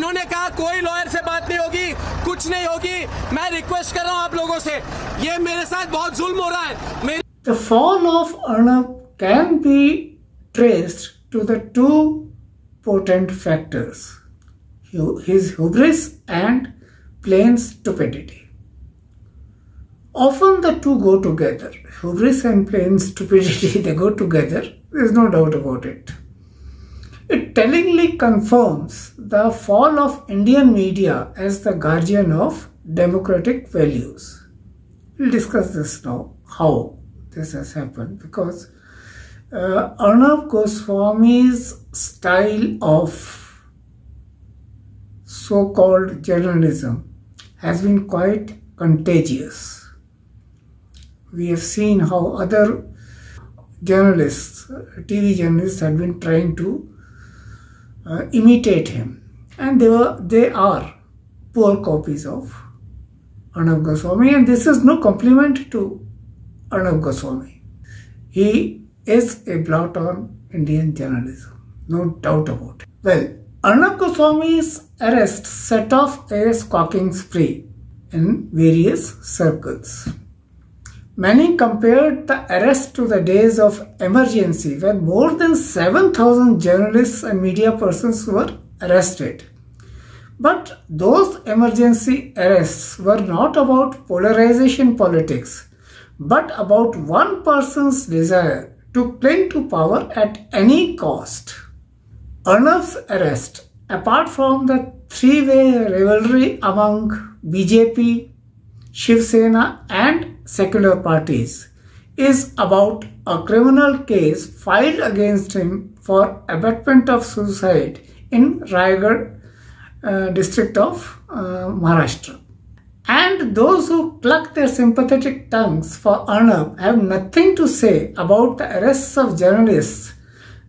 इन्होंने कहा कोई लॉयर से बात नहीं होगी, कुछ नहीं होगी। मैं रिक्वेस्ट कर रहा हूं आप लोगों से, ये मेरे साथ बहुत जुल्म हो रहा है। The fall of Arnab can be traced to the two potent factors: his hubris and plain stupidity. Often the two go together. Hubris and plain stupidity, they go together. There's no doubt about it. It tellingly confirms the fall of Indian media as the guardian of democratic values. We'll discuss this now, how this has happened, because Arnab Goswami's style of so-called journalism has been quite contagious. We have seen how other journalists, TV journalists, had been trying to imitate him, and they are poor copies of Arnab Goswami, and this is no compliment to Arnab Goswami. He is a blot on Indian journalism, no doubt about it. Well, Arnab Goswami's arrest set off a squawking spree in various circles. Many compared the arrest to the days of emergency when more than 7,000 journalists and media persons were arrested. But those emergency arrests were not about polarization politics, but about one person's desire to cling to power at any cost. Arnab's arrest, apart from the three-way rivalry among BJP, Shiv Sena and secular parties, is about a criminal case filed against him for abetment of suicide in Raigad district of Maharashtra. And those who cluck their sympathetic tongues for Arnab have nothing to say about the arrests of journalists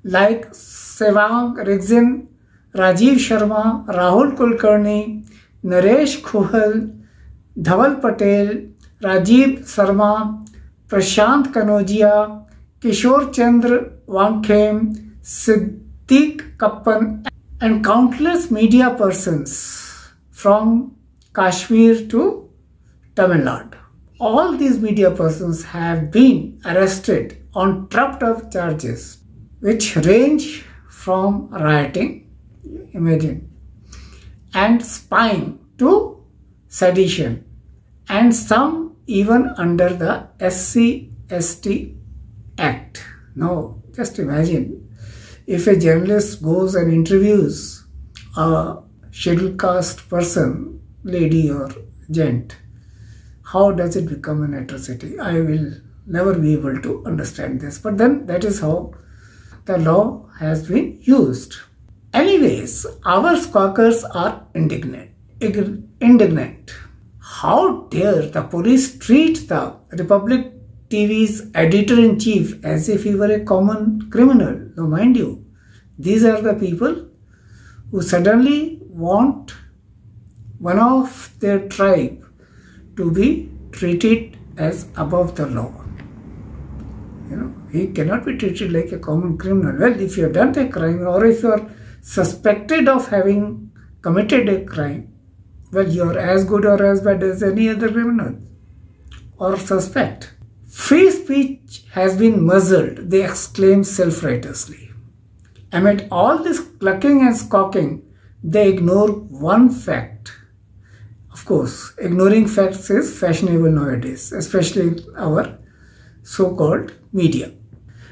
like Sevang Rigzin, Rajiv Sharma, Rahul Kulkarni, Naresh Khuhal, Dhaval Patel, Rajiv Sarma, Prashant Kanojia, Kishore Chandra Wankham, Siddiq Kappan, and countless media persons from Kashmir to Tamil Nadu. All these media persons have been arrested on trumped up charges which range from rioting, imagine, and spying to sedition, and some even under the SC/ST Act. Now, just imagine if a journalist goes and interviews a scheduled caste person, lady or gent, how does it become an atrocity? I will never be able to understand this. But then that is how the law has been used. Anyways, our squawkers are indignant. How dare the police treat the Republic TV's editor-in-chief as if he were a common criminal? Now, mind you, these are the people who suddenly want one of their tribe to be treated as above the law. He cannot be treated like a common criminal. Well, if you have done a crime, or if you are suspected of having committed a crime, well, you are as good or as bad as any other criminal or suspect. Free speech has been muzzled, they exclaim self-righteously. Amid all this clucking and squawking, they ignore one fact. Of course, ignoring facts is fashionable nowadays, especially our so-called media.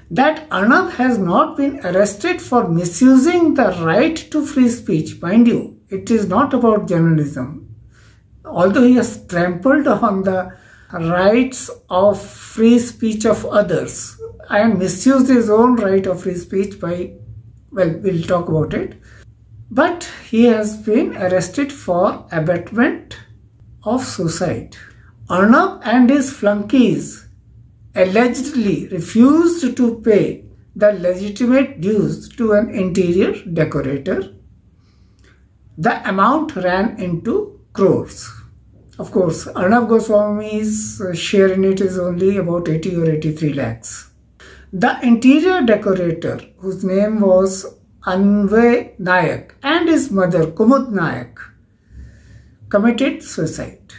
That Arnab has not been arrested for misusing the right to free speech. Mind you, it is not about journalism. Although he has trampled on the rights of free speech of others and misused his own right of free speech by, well, we'll talk about it. But he has been arrested for abetment of suicide. Arnab and his flunkies allegedly refused to pay the legitimate dues to an interior decorator. The amount ran into crores. Of course, Arnab Goswami's share in it is only about 80 or 83 lakhs. The interior decorator, whose name was Anvay Nayak and his mother Kumud Nayak committed suicide.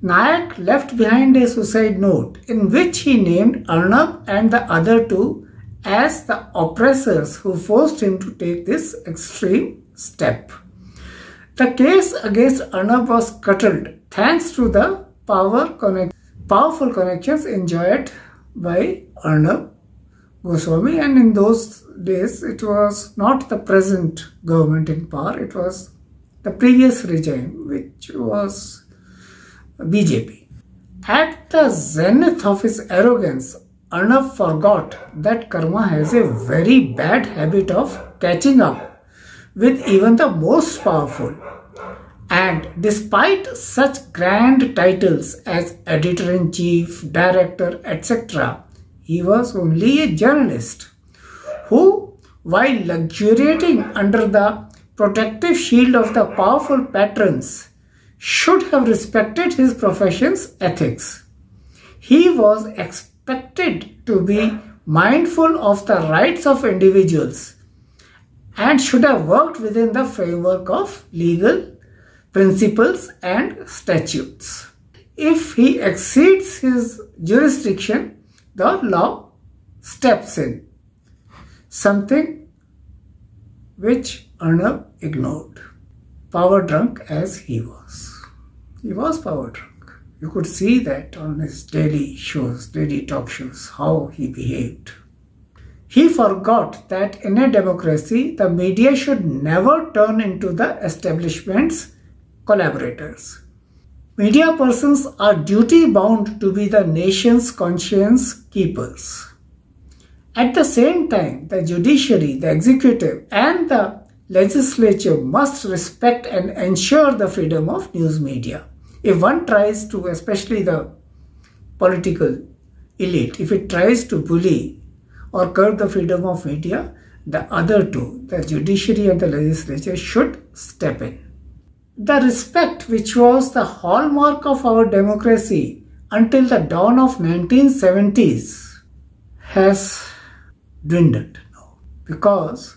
Nayak left behind a suicide note in which he named Arnab and the other two as the oppressors who forced him to take this extreme step. The case against Arnab was scuttled thanks to the powerful connections enjoyed by Arnab Goswami, and in those days it was not the present government in power, it was the previous regime, which was BJP. At the zenith of his arrogance, Arnab forgot that karma has a very bad habit of catching up with even the most powerful. And despite such grand titles as editor-in-chief, director, etc., he was only a journalist who, while luxuriating under the protective shield of the powerful patrons, should have respected his profession's ethics. He was expected to be mindful of the rights of individuals and should have worked within the framework of legal principles and statutes. If he exceeds his jurisdiction, the law steps in, something which Arnab ignored, power drunk as he was. He was power drunk. You could see that on his daily shows, daily talk shows, how he behaved. He forgot that in a democracy, the media should never turn into the establishment's collaborators. Media persons are duty bound to be the nation's conscience keepers. At the same time, the judiciary, the executive, and the legislature must respect and ensure the freedom of news media. If one tries to, especially the political elite, if it tries to bully or curb the freedom of media, the other two, the judiciary and the legislature, should step in. The respect which was the hallmark of our democracy until the dawn of 1970s has dwindled now, because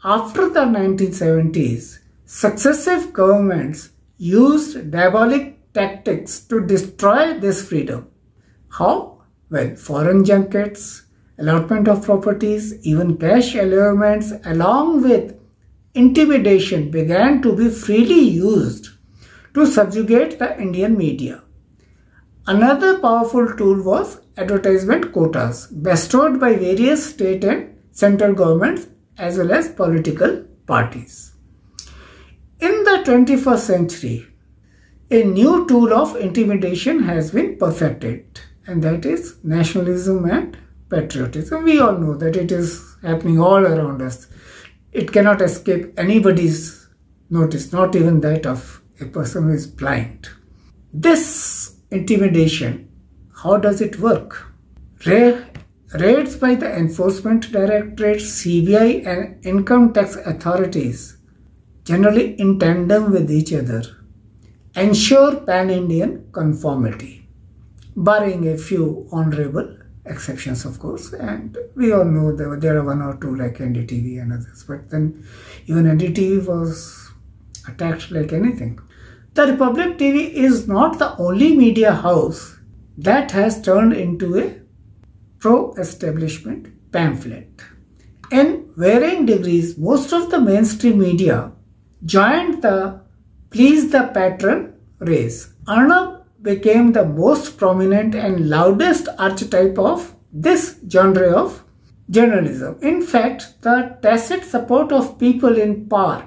after the 1970s, successive governments used diabolic tactics to destroy this freedom. How? Well, foreign junkets, allotment of properties, even cash allurements, along with intimidation began to be freely used to subjugate the Indian media. Another powerful tool was advertisement quotas bestowed by various state and central governments as well as political parties. In the 21st century, a new tool of intimidation has been perfected, and that is nationalism and patriotism. We all know that it is happening all around us. It cannot escape anybody's notice, not even that of a person who is blind. This intimidation, how does it work? Raids by the Enforcement Directorate, CBI and income tax authorities, generally in tandem with each other, ensure pan-Indian conformity, barring a few honorable exceptions, of course, and we all know that there are one or two like NDTV and others, but then even NDTV was attacked like anything. The Republic TV is not the only media house that has turned into a pro-establishment pamphlet. In varying degrees, most of the mainstream media joined the please the patron race. Arnab became the most prominent and loudest archetype of this genre of journalism. In fact, the tacit support of people in power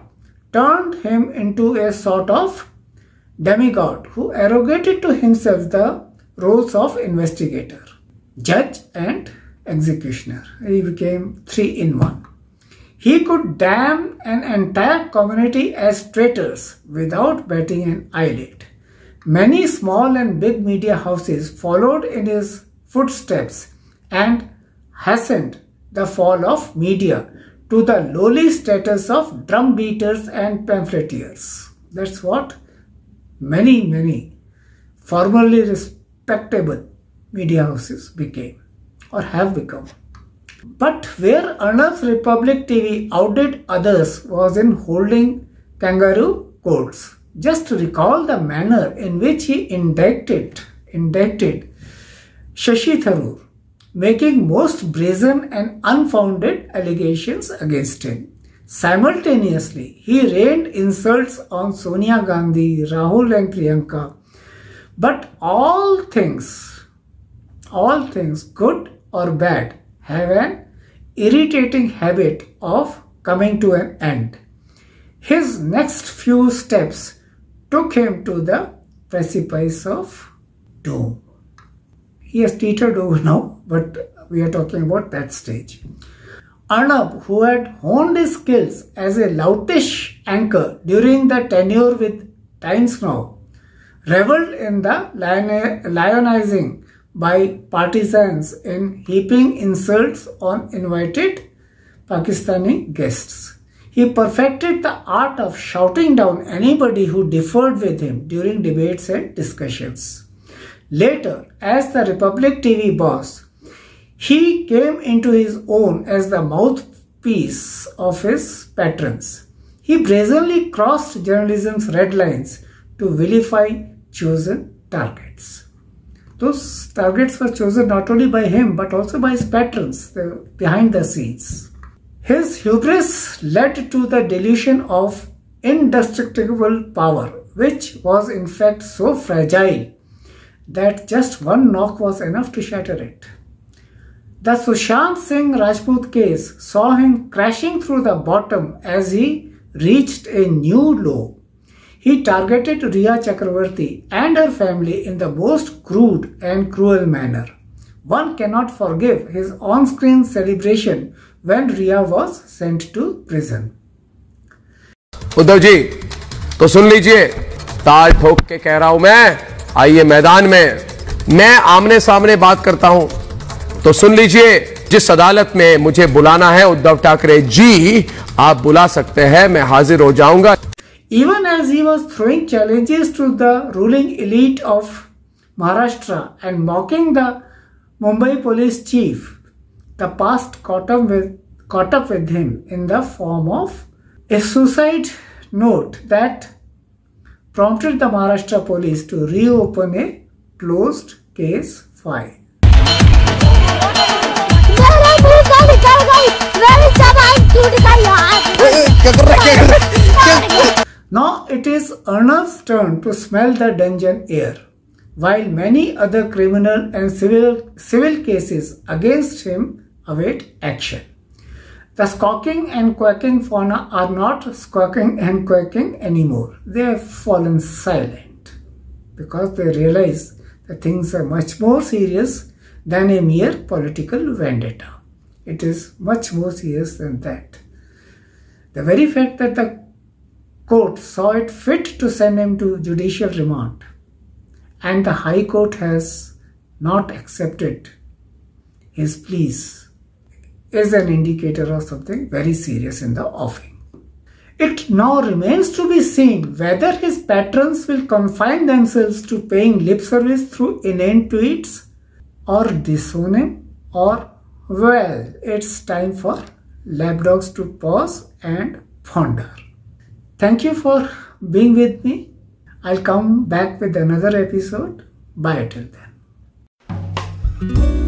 turned him into a sort of demigod who arrogated to himself the roles of investigator, judge and executioner. He became 3 in 1. He could damn an entire community as traitors without batting an eyelid. Many small and big media houses followed in his footsteps and hastened the fall of media to the lowly status of drumbeaters and pamphleteers. That's what many formerly respectable media houses became or have become. But where Arnab's Republic TV outdid others was in holding kangaroo courts. Just to recall the manner in which he indicted Shashi Tharoor, making most brazen and unfounded allegations against him. Simultaneously, he rained insults on Sonia Gandhi, Rahul and Priyanka. But all things, good or bad, have an irritating habit of coming to an end. His next few steps took him to the precipice of doom. He has teetered over now, but we are talking about that stage. Arnab, who had honed his skills as a loutish anchor during the tenure with Times Now, reveled in the lionizing by partisans in heaping insults on invited Pakistani guests. He perfected the art of shouting down anybody who differed with him during debates and discussions. Later, as the Republic TV boss, he came into his own as the mouthpiece of his patrons. He brazenly crossed journalism's red lines to vilify chosen targets. Those targets were chosen not only by him but also by his patrons behind the scenes. His hubris led to the delusion of indestructible power, which was in fact so fragile that just one knock was enough to shatter it. The Sushant Singh Rajput case saw him crashing through the bottom as he reached a new low. He targeted Riya Chakravarti and her family in the most crude and cruel manner. One cannot forgive his on-screen celebration when Riya was sent to prison. Uddhav ji तो सुन लीजिए, ताल ठोक के कह रहा हूं मैं, आइए मैदान में, मैं आमने सामने बात करता हूं तो सुन लीजिए। जिस अदालत में मुझे बुलाना है उद्धव ठाकरे जी, आप बुला सकते हैं, मैं हाजिर हो जाऊंगा। Even as he was throwing challenges to the ruling elite of Maharashtra and mocking the Mumbai police chief, the past caught up with him in the form of a suicide note that prompted the Maharashtra police to reopen a closed case file. Now it is Arnab's turn to smell the dungeon air. While many other criminal and civil cases against him await action. The squawking and quacking fauna are not squawking and quacking anymore. They have fallen silent because they realize that things are much more serious than a mere political vendetta. It is much more serious than that. The very fact that the court saw it fit to send him to judicial remand and the High Court has not accepted his pleas is an indicator of something very serious in the offing. It now remains to be seen whether his patrons will confine themselves to paying lip service through inane tweets or disown him, or, well, it's time for lapdogs to pause and ponder. Thank you for being with me. I'll come back with another episode. Bye till then.